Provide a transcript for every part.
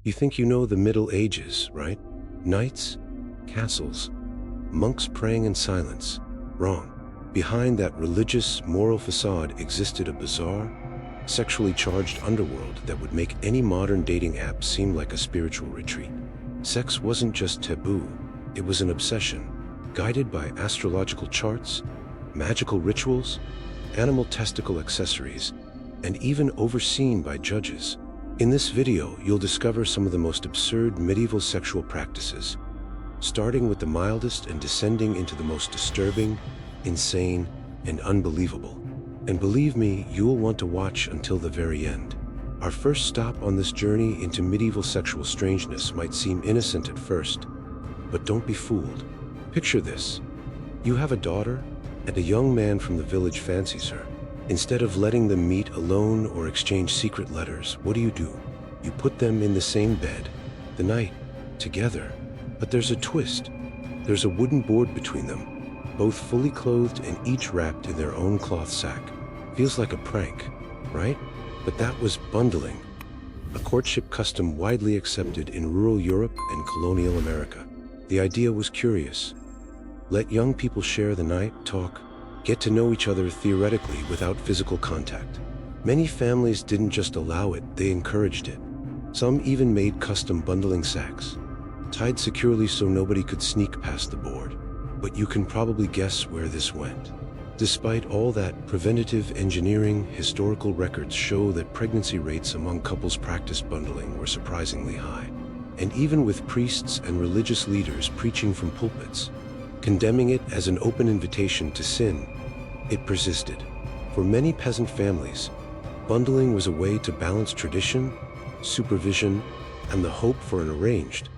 You think you know the Middle Ages, right? Knights, castles, monks praying in silence. Wrong. Behind that religious, moral facade existed a bizarre, sexually charged underworld that would make any modern dating app seem like a spiritual retreat. Sex wasn't just taboo, it was an obsession, guided by astrological charts, magical rituals, animal testicle accessories, and even overseen by judges. In this video, you'll discover some of the most absurd medieval sexual practices, starting with the mildest and descending into the most disturbing, insane, and unbelievable. And believe me, you'll want to watch until the very end. Our first stop on this journey into medieval sexual strangeness might seem innocent at first, but don't be fooled. Picture this. You have a daughter, and a young man from the village fancies her. Instead of letting them meet alone or exchange secret letters, what do? You put them in the same bed, the night, together. But there's a twist. There's a wooden board between them, both fully clothed and each wrapped in their own cloth sack. Feels like a prank, right? But that was bundling, a courtship custom widely accepted in rural Europe and colonial America. The idea was curious. Let young people share the night, talk, get to know each other theoretically without physical contact. Many families didn't just allow it, they encouraged it. Some even made custom bundling sacks, tied securely so nobody could sneak past the board. But you can probably guess where this went. Despite all that preventative engineering, historical records show that pregnancy rates among couples practiced bundling were surprisingly high. And even with priests and religious leaders preaching from pulpits, condemning it as an open invitation to sin, it persisted. For many peasant families, bundling was a way to balance tradition, supervision, and the hope for an arranged,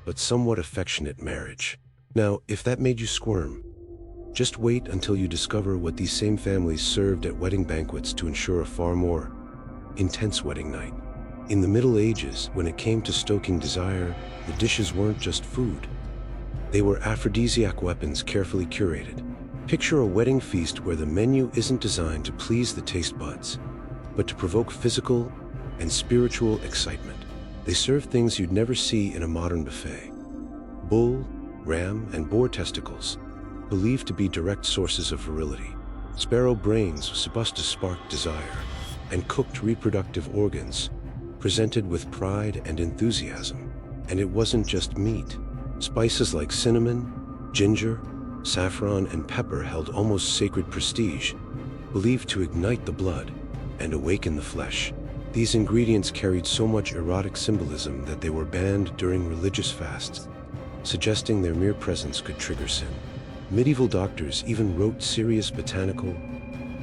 but somewhat affectionate marriage. Now, if that made you squirm, just wait until you discover what these same families served at wedding banquets to ensure a far more intense wedding night. In the Middle Ages, when it came to stoking desire, the dishes weren't just food. They were aphrodisiac weapons carefully curated. Picture a wedding feast where the menu isn't designed to please the taste buds, but to provoke physical and spiritual excitement. They serve things you'd never see in a modern buffet. Bull, ram, and boar testicles, believed to be direct sources of virility. Sparrow brains supposed to spark desire, and cooked reproductive organs, presented with pride and enthusiasm. And it wasn't just meat. Spices like cinnamon, ginger, saffron, and pepper held almost sacred prestige, believed to ignite the blood and awaken the flesh. These ingredients carried so much erotic symbolism that they were banned during religious fasts, suggesting their mere presence could trigger sin. Medieval doctors even wrote serious botanical,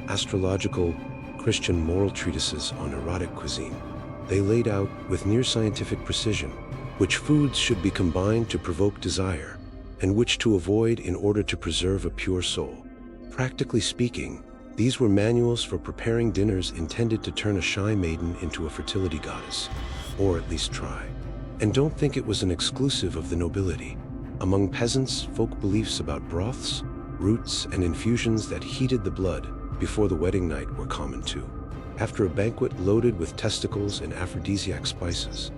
astrological, Christian moral treatises on erotic cuisine. They laid out, with near-scientific precision, which foods should be combined to provoke desire, and which to avoid in order to preserve a pure soul. Practically speaking, these were manuals for preparing dinners intended to turn a shy maiden into a fertility goddess, or at least try. And don't think it was an exclusive of the nobility. Among peasants, folk beliefs about broths, roots, and infusions that heated the blood before the wedding night were common too. After a banquet loaded with testicles and aphrodisiac spices,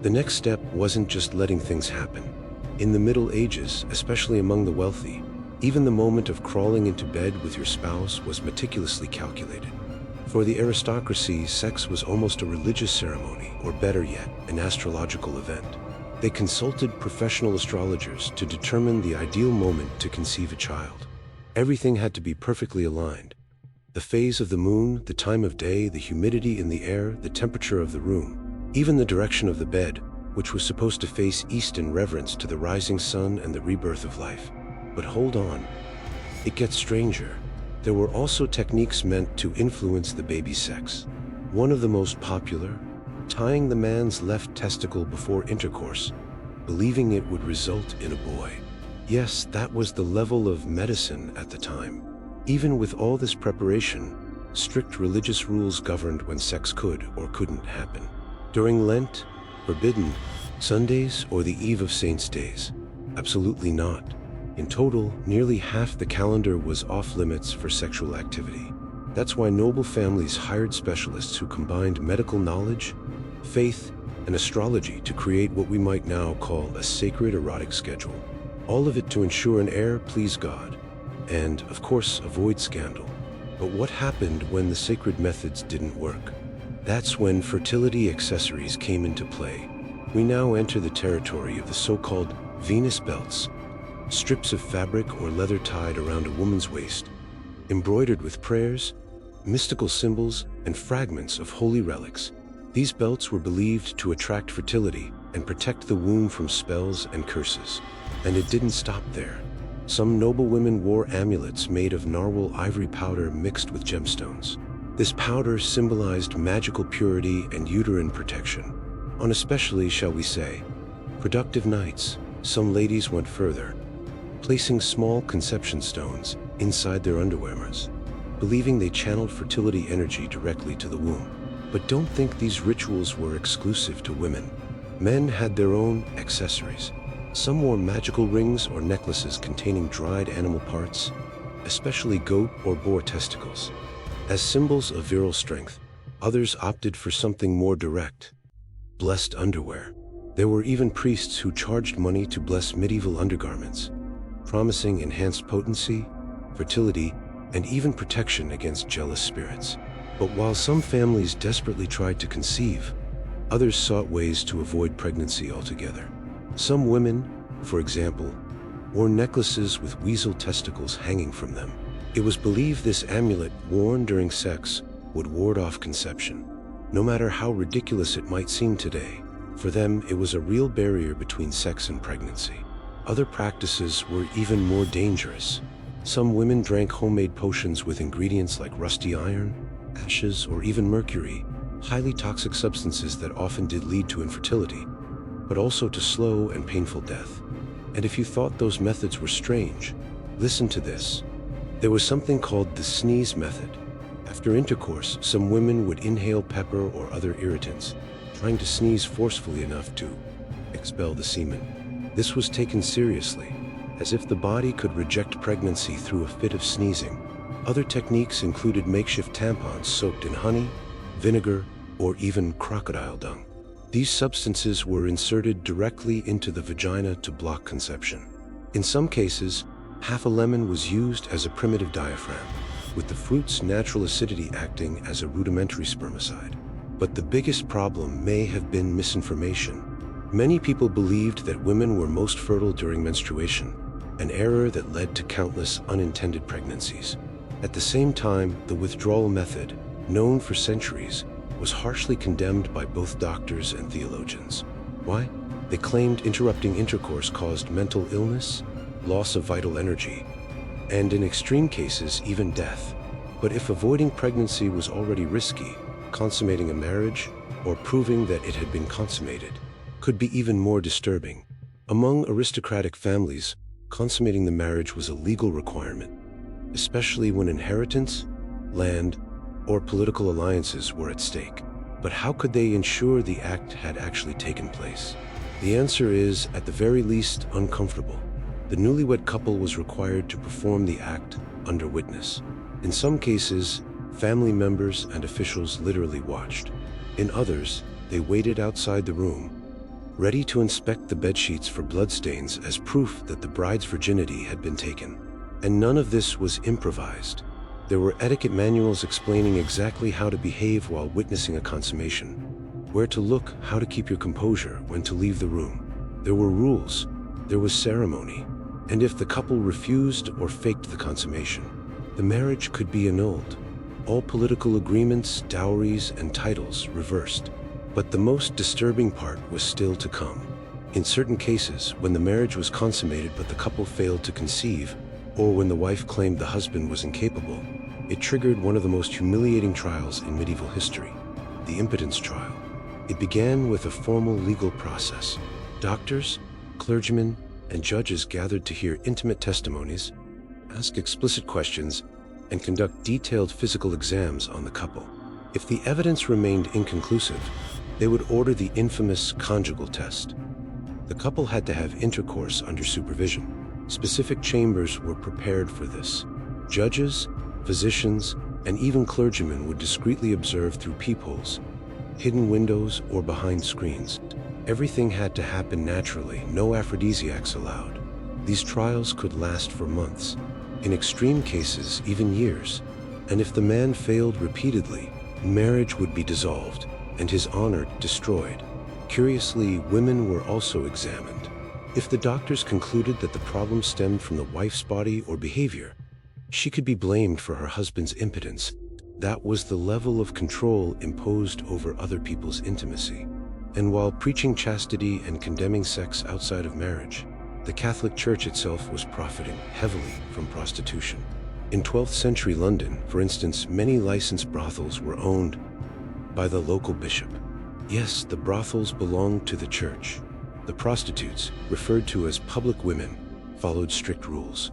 the next step wasn't just letting things happen. In the Middle Ages, especially among the wealthy, even the moment of crawling into bed with your spouse was meticulously calculated. For the aristocracy, sex was almost a religious ceremony, or better yet, an astrological event. They consulted professional astrologers to determine the ideal moment to conceive a child. Everything had to be perfectly aligned. The phase of the moon, the time of day, the humidity in the air, the temperature of the room. Even the direction of the bed, which was supposed to face east in reverence to the rising sun and the rebirth of life. But hold on, it gets stranger. There were also techniques meant to influence the baby's sex. One of the most popular, tying the man's left testicle before intercourse, believing it would result in a boy. Yes, that was the level of medicine at the time. Even with all this preparation, strict religious rules governed when sex could or couldn't happen. During Lent, forbidden. Sundays or the eve of Saints' days? Absolutely not. In total, nearly half the calendar was off limits for sexual activity. That's why noble families hired specialists who combined medical knowledge, faith, and astrology to create what we might now call a sacred erotic schedule. All of it to ensure an heir please God, and, of course, avoid scandal. But what happened when the sacred methods didn't work? That's when fertility accessories came into play. We now enter the territory of the so-called Venus belts, strips of fabric or leather tied around a woman's waist, embroidered with prayers, mystical symbols, and fragments of holy relics. These belts were believed to attract fertility and protect the womb from spells and curses. And it didn't stop there. Some noble women wore amulets made of narwhal ivory powder mixed with gemstones. This powder symbolized magical purity and uterine protection. On especially, shall we say, productive nights, some ladies went further, placing small conception stones inside their underwears, believing they channeled fertility energy directly to the womb. But don't think these rituals were exclusive to women. Men had their own accessories. Some wore magical rings or necklaces containing dried animal parts, especially goat or boar testicles, as symbols of virile strength. Others opted for something more direct: blessed underwear. There were even priests who charged money to bless medieval undergarments, promising enhanced potency, fertility, and even protection against jealous spirits. But while some families desperately tried to conceive, others sought ways to avoid pregnancy altogether. Some women, for example, wore necklaces with weasel testicles hanging from them. It was believed this amulet, worn during sex, would ward off conception. No matter how ridiculous it might seem today, for them it was a real barrier between sex and pregnancy. Other practices were even more dangerous. Some women drank homemade potions with ingredients like rusty iron, ashes, or even mercury, highly toxic substances that often did lead to infertility, but also to slow and painful death. And if you thought those methods were strange, listen to this. There was something called the sneeze method. After intercourse, some women would inhale pepper or other irritants, trying to sneeze forcefully enough to expel the semen. This was taken seriously, as if the body could reject pregnancy through a fit of sneezing. Other techniques included makeshift tampons soaked in honey, vinegar, or even crocodile dung. These substances were inserted directly into the vagina to block conception. In some cases, half a lemon was used as a primitive diaphragm, with the fruit's natural acidity acting as a rudimentary spermicide. But the biggest problem may have been misinformation. Many people believed that women were most fertile during menstruation, an error that led to countless unintended pregnancies. At the same time, the withdrawal method, known for centuries, was harshly condemned by both doctors and theologians. Why? They claimed interrupting intercourse caused mental illness, loss of vital energy, and in extreme cases, even death. But if avoiding pregnancy was already risky, consummating a marriage, or proving that it had been consummated, could be even more disturbing. Among aristocratic families, consummating the marriage was a legal requirement, especially when inheritance, land, or political alliances were at stake. But how could they ensure the act had actually taken place? The answer is, at the very least, uncomfortable. The newlywed couple was required to perform the act under witness. In some cases, family members and officials literally watched. In others, they waited outside the room, ready to inspect the bedsheets for bloodstains as proof that the bride's virginity had been taken. And none of this was improvised. There were etiquette manuals explaining exactly how to behave while witnessing a consummation, where to look, how to keep your composure, when to leave the room. There were rules, there was ceremony, and if the couple refused or faked the consummation, the marriage could be annulled. All political agreements, dowries, and titles reversed. But the most disturbing part was still to come. In certain cases, when the marriage was consummated but the couple failed to conceive, or when the wife claimed the husband was incapable, it triggered one of the most humiliating trials in medieval history, the impotence trial. It began with a formal legal process. Doctors, clergymen, and judges gathered to hear intimate testimonies, ask explicit questions, and conduct detailed physical exams on the couple. If the evidence remained inconclusive, they would order the infamous conjugal test. The couple had to have intercourse under supervision. Specific chambers were prepared for this. Judges, physicians, and even clergymen would discreetly observe through peepholes, hidden windows, or behind screens. Everything had to happen naturally, no aphrodisiacs allowed. These trials could last for months, in extreme cases even years, and if the man failed repeatedly, marriage would be dissolved and his honor destroyed. Curiously, women were also examined. If the doctors concluded that the problem stemmed from the wife's body or behavior, she could be blamed for her husband's impotence. That was the level of control imposed over other people's intimacy. And while preaching chastity and condemning sex outside of marriage, the Catholic Church itself was profiting heavily from prostitution. In 12th century London, for instance, many licensed brothels were owned by the local bishop. Yes, the brothels belonged to the church. The prostitutes, referred to as public women, followed strict rules.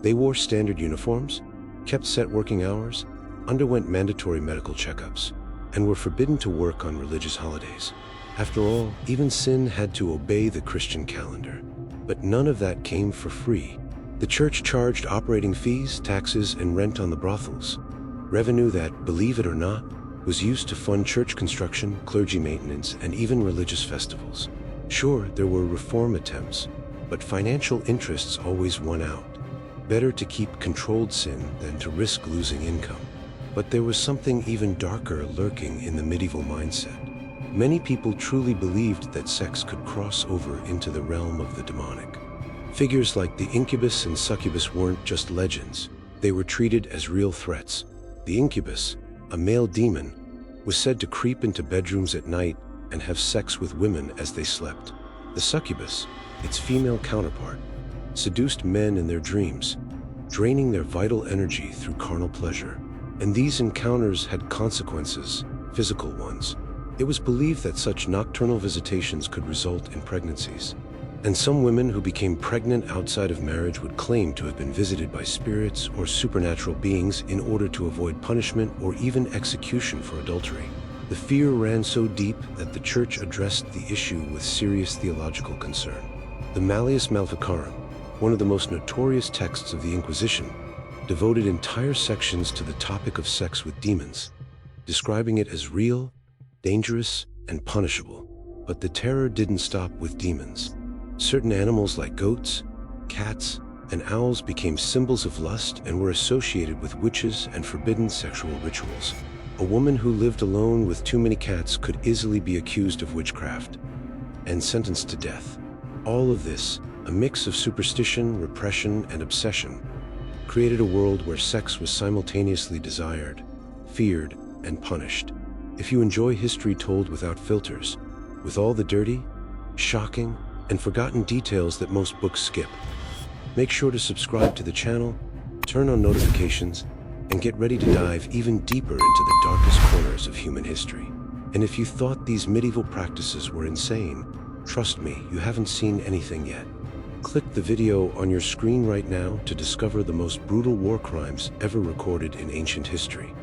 They wore standard uniforms, kept set working hours, underwent mandatory medical checkups, and were forbidden to work on religious holidays. After all, even sin had to obey the Christian calendar. But none of that came for free. The church charged operating fees, taxes, and rent on the brothels. Revenue that, believe it or not, was used to fund church construction, clergy maintenance, and even religious festivals. Sure, there were reform attempts, but financial interests always won out. Better to keep controlled sin than to risk losing income. But there was something even darker lurking in the medieval mindset. Many people truly believed that sex could cross over into the realm of the demonic. Figures like the incubus and succubus weren't just legends. They were treated as real threats. The incubus, a male demon, was said to creep into bedrooms at night and have sex with women as they slept. The succubus, its female counterpart, seduced men in their dreams, draining their vital energy through carnal pleasure. And these encounters had consequences, physical ones. It was believed that such nocturnal visitations could result in pregnancies. And some women who became pregnant outside of marriage would claim to have been visited by spirits or supernatural beings in order to avoid punishment or even execution for adultery. The fear ran so deep that the church addressed the issue with serious theological concern. The Malleus Maleficarum, one of the most notorious texts of the Inquisition, devoted entire sections to the topic of sex with demons, describing it as real, dangerous, and punishable. But the terror didn't stop with demons. Certain animals like goats, cats, and owls became symbols of lust and were associated with witches and forbidden sexual rituals. A woman who lived alone with too many cats could easily be accused of witchcraft and sentenced to death. All of this, a mix of superstition, repression, and obsession, created a world where sex was simultaneously desired, feared, and punished. If you enjoy history told without filters, with all the dirty, shocking, and forgotten details that most books skip, make sure to subscribe to the channel, turn on notifications, and get ready to dive even deeper into the darkest corners of human history. And if you thought these medieval practices were insane, trust me, you haven't seen anything yet. Click the video on your screen right now to discover the most brutal war crimes ever recorded in ancient history.